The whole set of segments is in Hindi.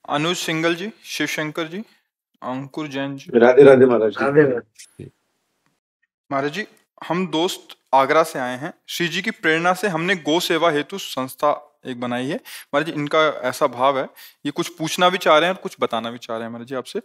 अनुज सिंगल जी, शिवशंकर जी, अंकुर जैन जी। राधे राधे महाराज। राधे महाराज जी, हम दोस्त आगरा से आए हैं। श्री जी की प्रेरणा से हमने गौ सेवा हेतु संस्था एक बनाई है। महाराज जी, इनका ऐसा भाव है, ये कुछ पूछना भी चाह रहे हैं और कुछ बताना भी चाह रहे हैं महाराज जी आपसे।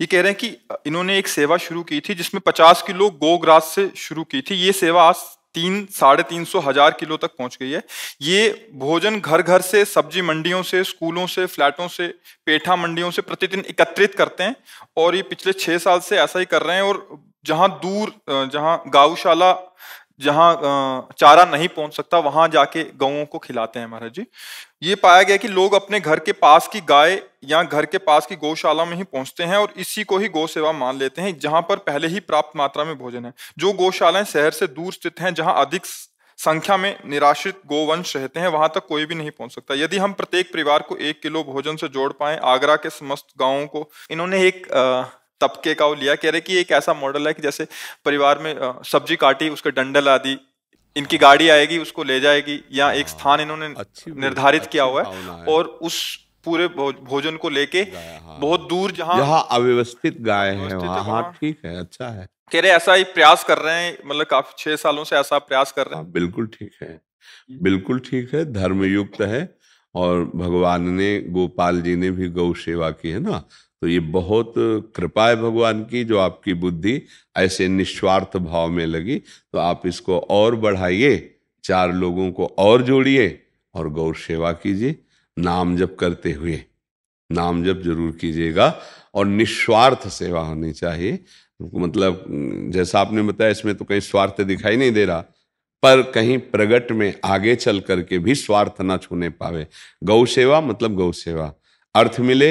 ये कह रहे हैं कि इन्होंने एक सेवा शुरू की थी जिसमें 50 किलो गोग्रास से शुरू की थी। ये सेवा आज 300-350 किलो तक पहुंच गई है। ये भोजन घर घर से, सब्जी मंडियों से, स्कूलों से, फ्लैटों से, पेठा मंडियों से प्रतिदिन एकत्रित करते हैं और ये पिछले 6 साल से ऐसा ही कर रहे हैं। और जहां दूर, जहां गौशाला, जहां चारा नहीं पहुंच सकता, वहां जाके गौओं को खिलाते हैं महाराज जी। ये पाया गया कि लोग अपने घर के पास की गाय या घर के पास की गौशाला में ही पहुंचते हैं और इसी को ही गौ सेवा मान लेते हैं, जहां पर पहले ही प्राप्त मात्रा में भोजन है। जो गौशालाएं शहर से दूर स्थित हैं, जहां अधिक संख्या में निराश्रित गोवंश रहते हैं, वहां तक कोई भी नहीं पहुंच सकता। यदि हम प्रत्येक परिवार को 1 किलो भोजन से जोड़ पाए आगरा के समस्त गांवों को, इन्होंने एक तबके का वो लिया। कह रहे कि एक ऐसा मॉडल है कि जैसे परिवार में सब्जी काटी, उसके डंडल आदि, इनकी गाड़ी आएगी उसको ले जाएगी, या एक स्थान इन्होंने निर्धारित किया हुआ है और उस पूरे भोजन को लेके बहुत दूर, जहां अव्यवस्थित गाय है वहां। हाँ ठीक है, अच्छा है। कह रहे ऐसा ही प्रयास कर रहे हैं, मतलब काफी 6 सालों से ऐसा प्रयास कर रहे हैं। बिल्कुल ठीक है, बिल्कुल ठीक है, धर्मयुक्त है। और भगवान ने, गोपाल जी ने भी गौ सेवा की है ना, तो ये बहुत कृपा है भगवान की जो आपकी बुद्धि ऐसे निस्वार्थ भाव में लगी। तो आप इसको और बढ़ाइए, 4 लोगों को और जोड़िए और गौ सेवा कीजिए, नाम जप करते हुए। नाम जप जरूर कीजिएगा और निस्वार्थ सेवा होनी चाहिए। मतलब जैसा आपने बताया, इसमें तो कहीं स्वार्थ दिखाई नहीं दे रहा, पर कहीं प्रगट में आगे चल करके भी स्वार्थ ना छूने पावे। गौ सेवा मतलब गौ सेवा, अर्थ मिले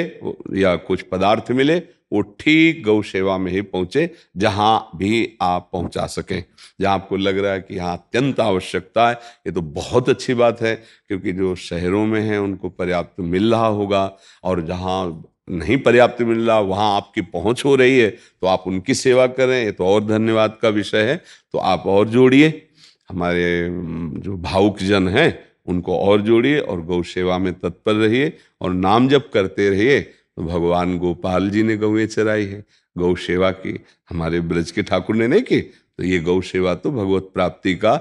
या कुछ पदार्थ मिले, वो ठीक गौ सेवा में ही पहुंचे, जहां भी आप पहुंचा सकें। जहां आपको लग रहा है कि यहाँ अत्यंत आवश्यकता है, ये तो बहुत अच्छी बात है, क्योंकि जो शहरों में है उनको पर्याप्त मिल रहा होगा, और जहाँ नहीं पर्याप्त मिल रहा वहाँ आपकी पहुंच हो रही है, तो आप उनकी सेवा करें, ये तो और धन्यवाद का विषय है। तो आप और जोड़िए, हमारे जो भावुक जन हैं उनको और जोड़िए और गौ सेवा में तत्पर रहिए और नाम जप करते रहिए। तो भगवान गोपाल जी ने गौएं चराई है, गौ सेवा की, हमारे ब्रज के ठाकुर ने नहीं की। तो ये गौ सेवा तो भगवत प्राप्ति का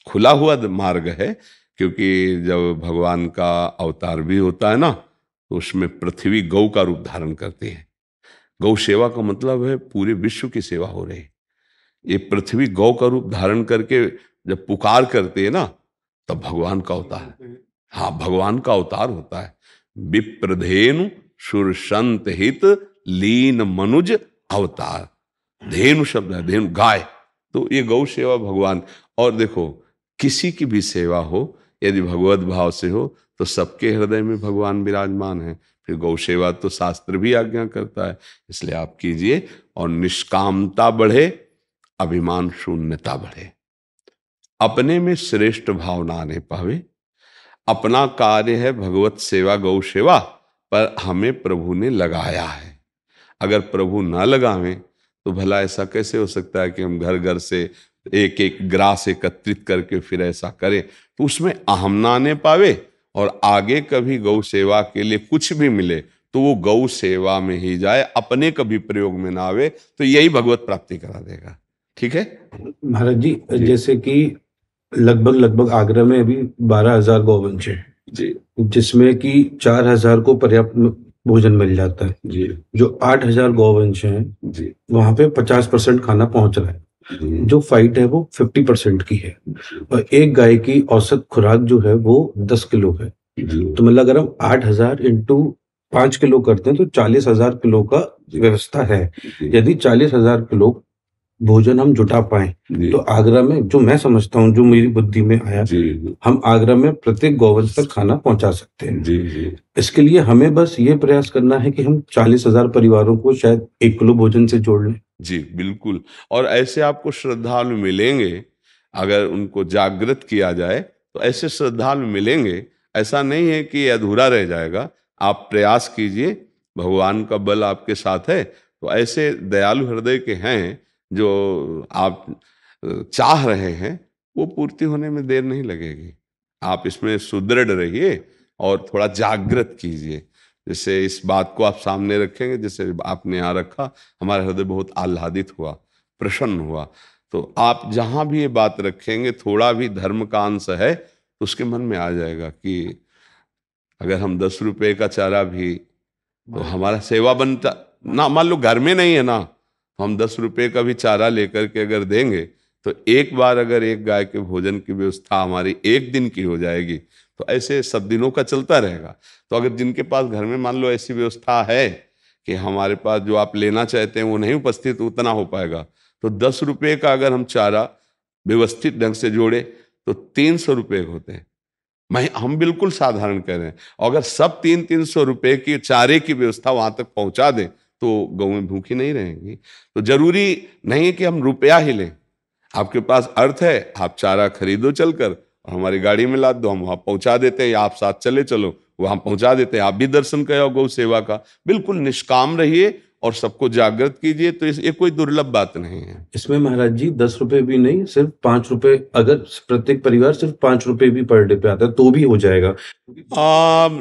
खुला हुआ मार्ग है, क्योंकि जब भगवान का अवतार भी होता है ना, तो उसमें पृथ्वी गौ का रूप धारण करती है। गौ सेवा का मतलब है पूरे विश्व की सेवा हो रही है। ये पृथ्वी गौ का रूप धारण करके जब पुकार करते है ना, तब भगवान का अवतार है। हाँ, भगवान का अवतार होता है। विप्रधेनु सुरसंत हित लीन मनुज अवतार। धेनु शब्द है, धेनु गाय, तो ये गौ सेवा भगवान। और देखो, किसी की भी सेवा हो यदि भगवत भाव से हो तो सबके हृदय में भगवान विराजमान है। फिर गौ सेवा तो शास्त्र भी आज्ञा करता है, इसलिए आप कीजिए और निष्कामता बढ़े, अभिमान शून्यता बढ़े। अपने में श्रेष्ठ भाव ना आने पावे। अपना कार्य है भगवत सेवा, गौ सेवा, पर हमें प्रभु ने लगाया है। अगर प्रभु ना लगावें तो भला ऐसा कैसे हो सकता है कि हम घर घर से एक एक ग्रास एकत्रित करके फिर ऐसा करें। तो उसमें अहम ना आने पावे और आगे कभी गौ सेवा के लिए कुछ भी मिले तो वो गौ सेवा में ही जाए, अपने कभी प्रयोग में ना आवे, तो यही भगवत प्राप्ति करा देगा। ठीक है महाराज जी, जैसे कि लगभग आगरा में अभी 12,000 गौवंश है जी, जिसमें कि 4,000 को पर्याप्त भोजन मिल जाता है जी। जो 8,000 गौवंश हैं जी, वहां पे 50% खाना पहुंच रहा है। जो फाइट है वो 50% की है, और एक गाय की औसत खुराक जो है वो 10 किलो है। तो मतलब अगर हम 8,000 इंटू 5 किलो करते हैं तो 40,000 किलो का व्यवस्था है। यदि 40,000 किलो भोजन हम जुटा पाए तो आगरा में, जो मैं समझता हूँ, जो मेरी बुद्धि में आया, हम आगरा में प्रत्येक गौवंश तक खाना पहुंचा सकते हैं। इसके लिए हमें बस ये प्रयास करना है कि हम 40,000 परिवारों को शायद 1 किलो भोजन से जोड़ लें। जी बिल्कुल, और ऐसे आपको श्रद्धालु मिलेंगे। अगर उनको जागृत किया जाए तो ऐसे श्रद्धालु मिलेंगे। ऐसा नहीं है कि अधूरा रह जाएगा। आप प्रयास कीजिए, भगवान का बल आपके साथ है। तो ऐसे दयालु हृदय के हैं जो आप चाह रहे हैं, वो पूर्ति होने में देर नहीं लगेगी। आप इसमें सुदृढ़ रहिए और थोड़ा जागृत कीजिए। जैसे इस बात को आप सामने रखेंगे, जैसे आपने यहाँ रखा, हमारा हृदय बहुत आह्लादित हुआ, प्रसन्न हुआ। तो आप जहाँ भी ये बात रखेंगे, थोड़ा भी धर्म का अंश है तो उसके मन में आ जाएगा कि अगर हम 10 रुपए का चारा भी, तो हमारा सेवा बनता ना, मान लो घर में नहीं है ना, तो हम 10 रुपए का भी चारा लेकर के अगर देंगे, तो एक बार अगर एक गाय के भोजन की व्यवस्था हमारी एक दिन की हो जाएगी, तो ऐसे सब दिनों का चलता रहेगा। तो अगर जिनके पास घर में मान लो ऐसी व्यवस्था है कि हमारे पास जो आप लेना चाहते हैं वो नहीं उपस्थित उतना हो पाएगा, तो 10 रुपए का अगर हम चारा व्यवस्थित ढंग से जोड़े तो 300 रुपये होते हैं। हम बिल्कुल साधारण कह रहे हैं। और अगर सब 300 रुपए की चारे की व्यवस्था वहां तक पहुंचा दें तो गौएं भूखी नहीं रहेंगी। तो जरूरी नहीं है कि हम रुपया ही लें, आपके पास अर्थ है, आप चारा खरीदो चलकर और हमारी गाड़ी में लाद दो, हम वहां पहुंचा देते हैं, या आप साथ चले चलो वहां पहुंचा देते हैं। आप भी दर्शन करो गौ सेवा का, बिल्कुल निष्काम रहिए और सबको जागृत कीजिए। तो ये कोई दुर्लभ बात नहीं है। इसमें महाराज जी 10 रुपए भी नहीं, सिर्फ 5 रुपए, अगर प्रत्येक परिवार सिर्फ 5 रुपए भी पर डे पे आता है तो भी हो जाएगा।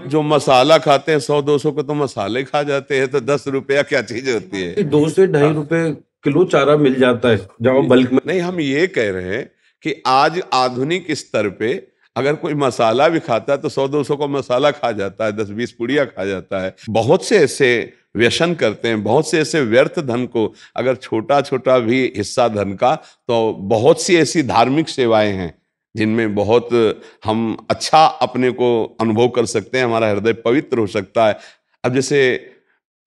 जो मसाला खाते हैं 100-200 को तो मसाले खा जाते हैं, तो 10 रुपया क्या चीज होती है? 2 से 2.5 रुपए किलो चारा मिल जाता है जब बल्क में। नहीं, हम ये कह रहे हैं कि आज आधुनिक स्तर पे अगर कोई मसाला भी खाता है तो 100-200 को मसाला खा जाता है, 10-20 पुड़िया खा जाता है। बहुत से ऐसे व्यसन करते हैं, बहुत से ऐसे व्यर्थ धन को, अगर छोटा छोटा भी हिस्सा धन का, तो बहुत सी ऐसी धार्मिक सेवाएं हैं जिनमें बहुत हम अच्छा अपने को अनुभव कर सकते हैं, हमारा हृदय पवित्र हो सकता है। अब जैसे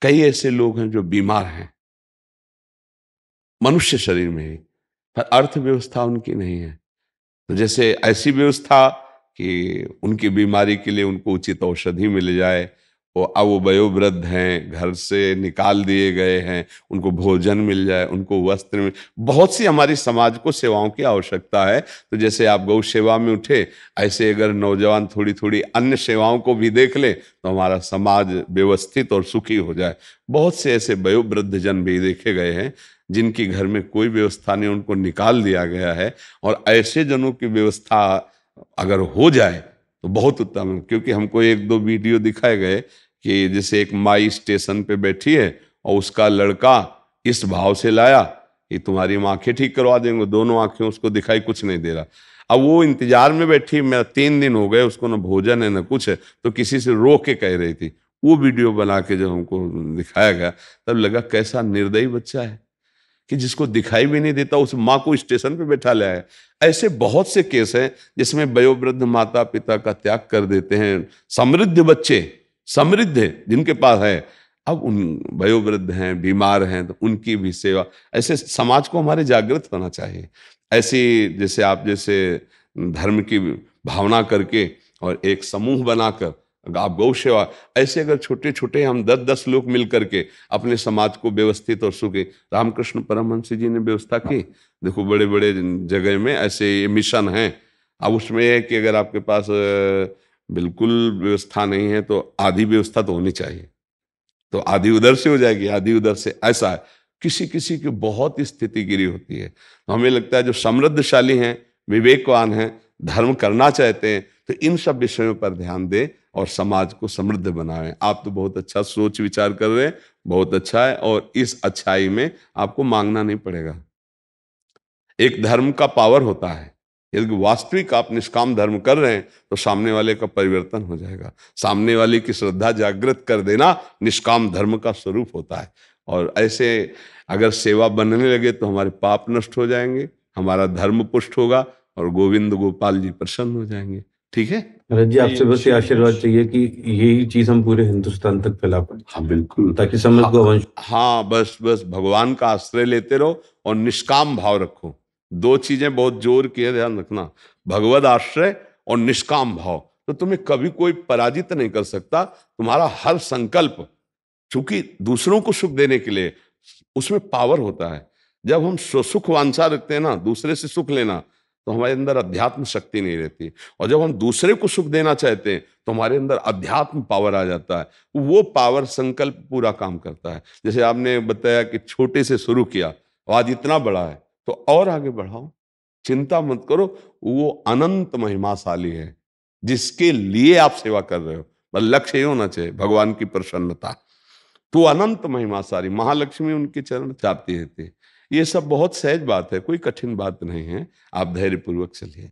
कई ऐसे लोग हैं जो बीमार हैं मनुष्य शरीर में ही, पर अर्थव्यवस्था उनकी नहीं है। तो जैसे ऐसी व्यवस्था कि उनकी बीमारी के लिए उनको उचित औषधि मिल जाए, और अब वो वयोवृद्ध हैं, घर से निकाल दिए गए हैं, उनको भोजन मिल जाए, उनको वस्त्र मिल, बहुत सी हमारी समाज को सेवाओं की आवश्यकता है। तो जैसे आप गौ सेवा में उठे, ऐसे अगर नौजवान थोड़ी थोड़ी अन्य सेवाओं को भी देख ले तो हमारा समाज व्यवस्थित और सुखी हो जाए। बहुत से ऐसे वयोवृद्ध जन भी देखे गए हैं जिनकी घर में कोई व्यवस्था नहीं, उनको निकाल दिया गया है। और ऐसे जनों की व्यवस्था अगर हो जाए तो बहुत उत्तम है। क्योंकि हमको 1-2 वीडियो दिखाए गए कि जैसे एक माई स्टेशन पे बैठी है और उसका लड़का इस भाव से लाया कि तुम्हारी आंखें ठीक करवा देंगे, दोनों आंखें उसको दिखाई कुछ नहीं दे रहा। अब वो इंतजार में बैठी, मैं 3 दिन हो गए, उसको ना भोजन है ना कुछ है, तो किसी से रो के कह रही थी। वो वीडियो बना के जब हमको दिखाया गया तब लगा कैसा निर्दयी बच्चा है कि जिसको दिखाई भी नहीं देता उस माँ को स्टेशन पे बैठा लाया है। ऐसे बहुत से केस हैं जिसमें वयोवृद्ध माता पिता का त्याग कर देते हैं। समृद्ध बच्चे, समृद्ध है जिनके पास है, अब उन वयोवृद्ध हैं, बीमार हैं, तो उनकी भी सेवा। ऐसे समाज को हमारे जागृत होना चाहिए। ऐसी जैसे आप जैसे धर्म की भावना करके और एक समूह बनाकर आप गौ सेवा, ऐसे अगर छोटे छोटे हम 10-10 लोग मिल करके अपने समाज को व्यवस्थित और सुखी, रामकृष्ण परमहंस जी ने व्यवस्था की। देखो बड़े बड़े जगह में ऐसे मिशन हैं। अब उसमें है कि अगर आपके पास बिल्कुल व्यवस्था नहीं है तो आधी व्यवस्था तो होनी चाहिए, तो आधी उधर से हो जाएगी, आधी उधर से। ऐसा है, किसी किसी की बहुत स्थिति गिरी होती है। तो हमें लगता है जो समृद्धशाली हैं, विवेकवान हैं, धर्म करना चाहते हैं, तो इन सब विषयों पर ध्यान दें और समाज को समृद्ध बनाएं। आप तो बहुत अच्छा सोच विचार कर रहे हैं, बहुत अच्छा है, और इस अच्छाई में आपको मांगना नहीं पड़ेगा। एक धर्म का पावर होता है, यदि वास्तविक आप निष्काम धर्म कर रहे हैं तो सामने वाले का परिवर्तन हो जाएगा। सामने वाले की श्रद्धा जागृत कर देना निष्काम धर्म का स्वरूप होता है। और ऐसे अगर सेवा बनने लगे तो हमारे पाप नष्ट हो जाएंगे, हमारा धर्म पुष्ट होगा और गोविंद गोपाल जी प्रसन्न हो जाएंगे। ठीक है महाराज जी, आपसे बस ये आशीर्वाद चाहिए कि यही चीज हम पूरे हिंदुस्तान तक फैला पाए। हाँ बिल्कुल, ताकि समृद्ध गोवंश। हाँ बस बस भगवान का आश्रय लेते रहो और निष्काम भाव रखो। 2 चीजें बहुत जोर किए, ध्यान रखना, भगवद आश्रय और निष्काम भाव। तो तुम्हें कभी कोई पराजित नहीं कर सकता। तुम्हारा हर संकल्प, चूंकि दूसरों को सुख देने के लिए, उसमें पावर होता है। जब हम सुख वांछा रखते हैं ना, दूसरे से सुख लेना, तो हमारे अंदर अध्यात्म शक्ति नहीं रहती। और जब हम दूसरे को सुख देना चाहते हैं तो हमारे अंदर अध्यात्म पावर आ जाता है। वो पावर संकल्प पूरा काम करता है। जैसे आपने बताया कि छोटे से शुरू किया, आज इतना बड़ा है, तो और आगे बढ़ाओ, चिंता मत करो। वो अनंत महिमाशाली है जिसके लिए आप सेवा कर रहे हो। बस लक्ष्य ये होना चाहिए भगवान की प्रसन्नता। तो अनंत महिमा सारी, महालक्ष्मी उनके चरण चापती रहती है। ये सब बहुत सहज बात है, कोई कठिन बात नहीं है, आप धैर्य पूर्वक चलिए।